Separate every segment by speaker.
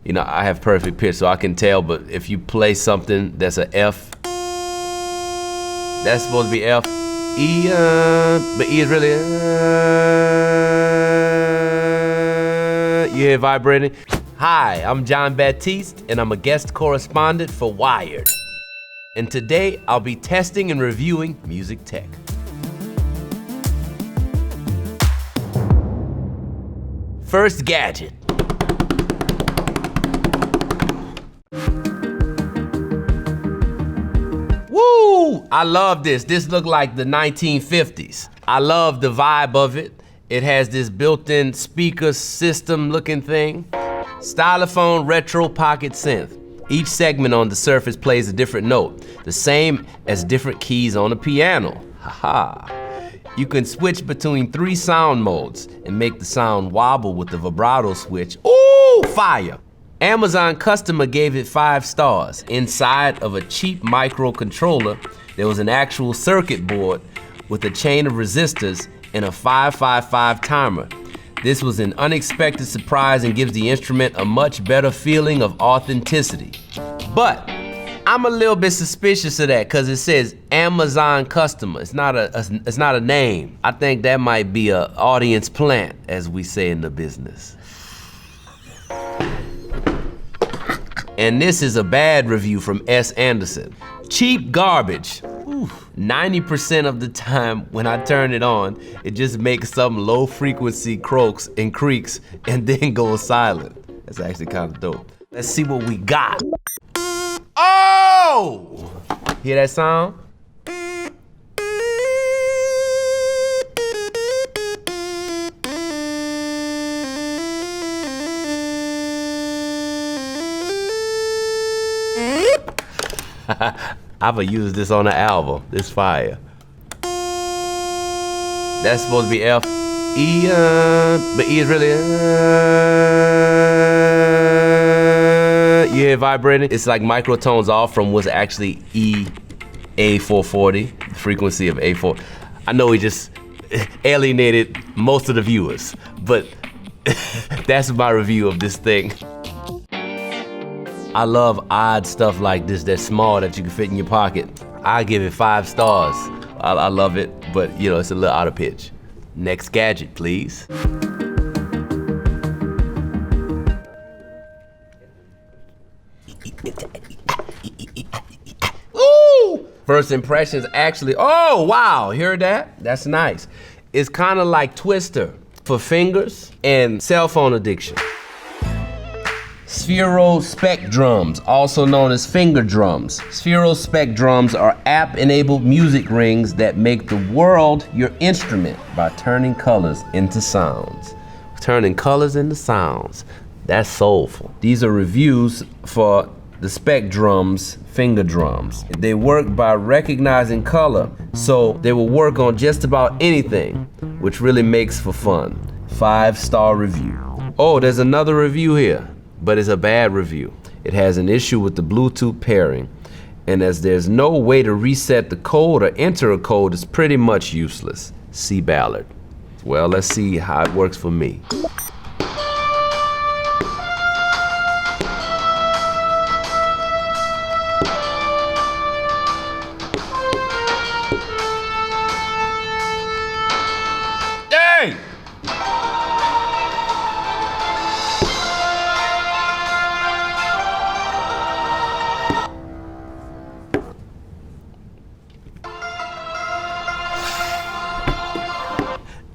Speaker 1: You know, I have perfect pitch, so I can tell, but if you play something that's a F, that's supposed to be F, E, but E is really, you hear vibrating? Hi, I'm John Baptiste, and I'm a guest correspondent for Wired. And today, I'll be testing and reviewing music tech. First gadget. Woo! I love this. This looked like the 1950s. I love the vibe of it. It has this built-in speaker system looking thing. Stylophone retro pocket synth. Each segment on the surface plays a different note, the same as different keys on a piano. Haha. You can switch between 3 sound modes and make the sound wobble with the vibrato switch. Ooh, fire! Amazon customer gave it 5 stars. Inside of a cheap microcontroller, there was an actual circuit board with a chain of resistors and a 555 timer. This was an unexpected surprise and gives the instrument a much better feeling of authenticity. But I'm a little bit suspicious of that because it says Amazon customer. It's not a name. I think that might be an audience plant, as we say in the business. And this is a bad review from S. Anderson. Cheap garbage. 90% of the time when I turn it on, it just makes some low frequency croaks and creaks and then goes silent. That's actually kind of dope. Let's see what we got. Oh! Hear that sound? I'ma use this on the album. This fire. That's supposed to be F, E, but E is really, you hear vibrating? It's like microtones off from what's actually E, A440, the frequency of A4. I know we just alienated most of the viewers, but that's my review of this thing. I love odd stuff like this that's small that you can fit in your pocket. I give it 5 stars. I love it, but you know, it's a little out of pitch. Next gadget, please. Ooh! First impressions actually, oh wow, hear that? That's nice. It's kind of like Twister for fingers and cell phone addiction. Sphero Spec drums, also known as finger drums. Sphero Spec drums are app-enabled music rings that make the world your instrument by turning colors into sounds. Turning colors into sounds. That's soulful. These are reviews for the Spec drums, finger drums. They work by recognizing color, so they will work on just about anything, which really makes for fun. 5-star review. Oh, there's another review here. But it's a bad review. It has an issue with the Bluetooth pairing, and as there's no way to reset the code or enter a code, it's pretty much useless. See Ballard. Well, let's see how it works for me. Dang!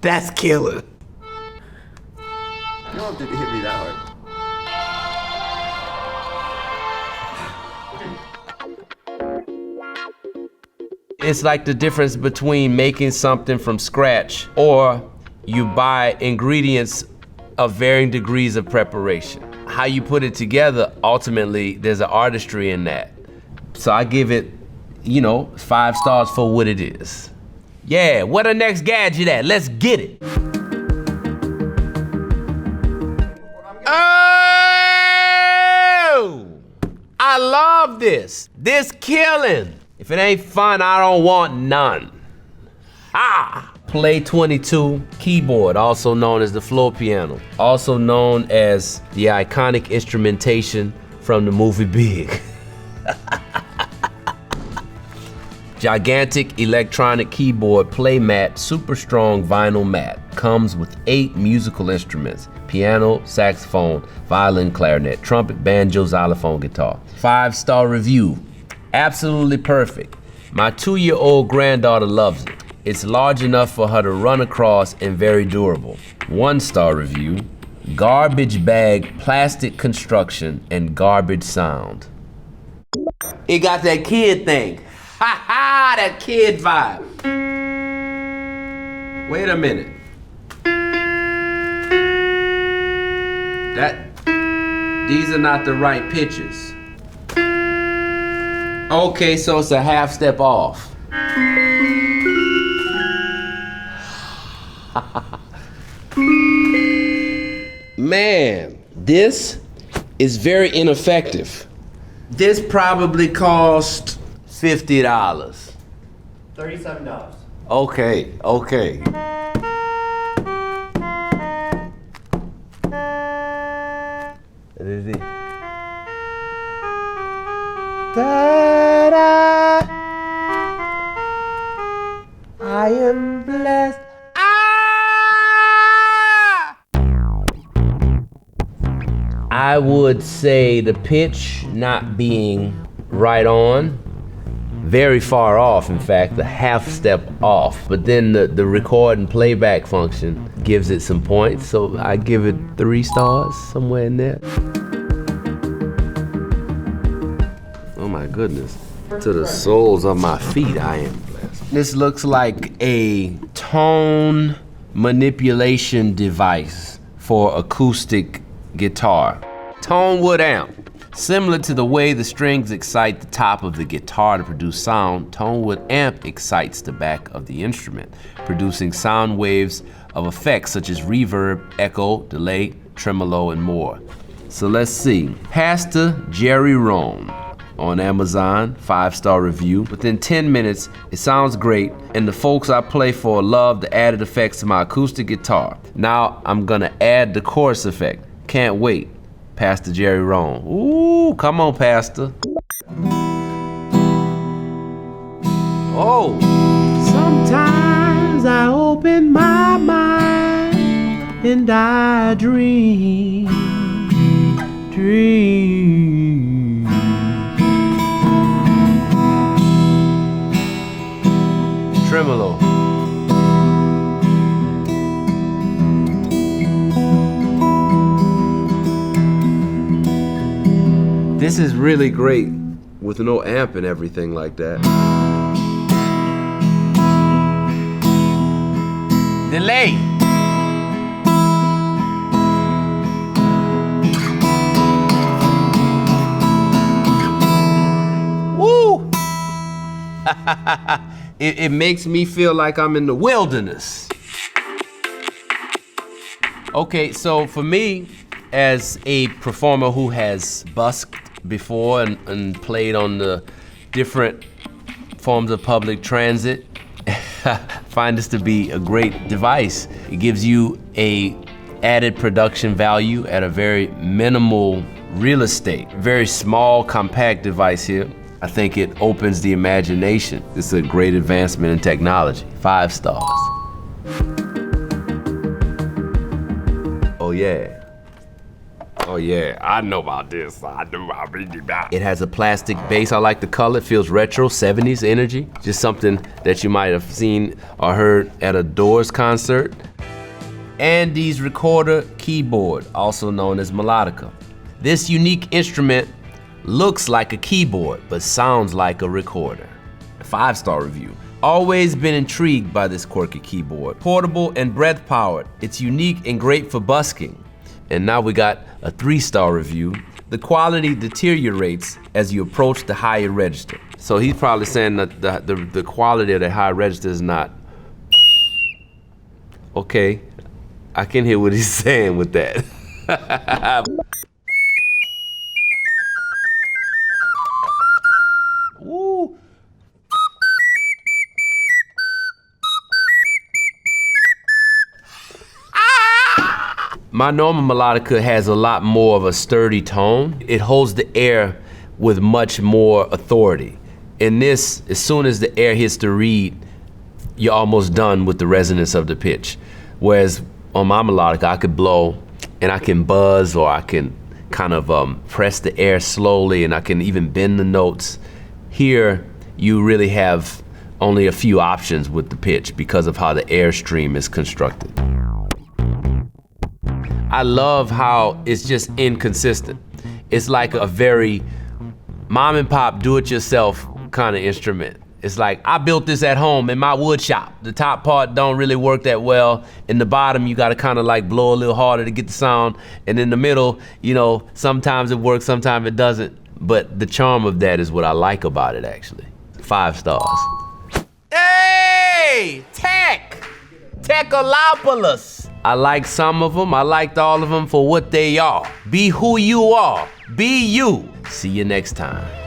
Speaker 1: That's killer.
Speaker 2: You don't have to hit me that hard.
Speaker 1: It's like the difference between making something from scratch or you buy ingredients of varying degrees of preparation. How you put it together, ultimately, there's an artistry in that. So I give it, 5 stars for what it is. Yeah, where the next gadget at? Let's get it. Oh! I love this. This killing. If it ain't fun, I don't want none. Ah! Play 22 keyboard, also known as the floor piano, also known as the iconic instrumentation from the movie Big. Gigantic electronic keyboard play mat, super strong vinyl mat. Comes with 8 musical instruments: piano, saxophone, violin, clarinet, trumpet, banjo, xylophone, guitar. 5-star review, absolutely perfect. My 2-year-old granddaughter loves it. It's large enough for her to run across and very durable. 1-star review, garbage bag, plastic construction, and garbage sound. It got that kid thing. Ha ha, that kid vibe. Wait a minute. These are not the right pitches. Okay, so it's a half step off. Man, this is very ineffective. This probably cost $50.
Speaker 3: $37.
Speaker 1: Okay. What is it? Da-da. I am blessed. I would say the pitch not being right on, very far off, in fact, a half step off. But then the record and playback function gives it some points, so I give it 3 stars, somewhere in there. Oh my goodness. To the soles of my feet, I am blessed. This looks like a tone manipulation device for acoustic guitar. Tone wood amp. Similar to the way the strings excite the top of the guitar to produce sound, tone wood amp excites the back of the instrument, producing sound waves of effects such as reverb, echo, delay, tremolo, and more. So let's see. Pastor Jerry Rohn on Amazon, 5-star review. Within 10 minutes, it sounds great, and the folks I play for love the added effects to my acoustic guitar. Now I'm gonna add the chorus effect. Can't wait. Pastor Jerry Rohn. Ooh, come on, Pastor. Oh. Sometimes I open my mind and I dream. Tremolo. This is really great with no amp and everything like that. Delay. Woo! It makes me feel like I'm in the wilderness. Okay, so for me, as a performer who has busked before and played on the different forms of public transit, find this to be a great device. It gives you a added production value at a very minimal real estate. Very small, compact device here. I think it opens the imagination. It's a great advancement in technology. 5 stars. Oh yeah. Oh yeah, I know about this. I know about it. It has a plastic base. I like the color. It feels retro, 70s energy. Just something that you might have seen or heard at a Doors concert. Andes Recorder Keyboard, also known as Melodica. This unique instrument looks like a keyboard, but sounds like a recorder. 5-star review. Always been intrigued by this quirky keyboard. Portable and breath powered. It's unique and great for busking. And now we got a 3-star review. The quality deteriorates as you approach the higher register. So he's probably saying that the quality of the high register is not. Okay, I can hear what he's saying with that. Woo. My normal melodica has a lot more of a sturdy tone. It holds the air with much more authority. In this, as soon as the air hits the reed, you're almost done with the resonance of the pitch. Whereas on my melodica, I could blow and I can buzz, or I can kind of press the air slowly, and I can even bend the notes. Here, you really have only a few options with the pitch because of how the airstream is constructed. I love how it's just inconsistent. It's like a very mom and pop, do-it-yourself kind of instrument. It's like, I built this at home in my wood shop. The top part don't really work that well. In the bottom, you gotta kind of like blow a little harder to get the sound. And in the middle, you know, sometimes it works, sometimes it doesn't. But the charm of that is what I like about it, actually. 5 stars. Hey, Techalopolis. I like some of them, I liked all of them for what they are. Be who you are, be you. See you next time.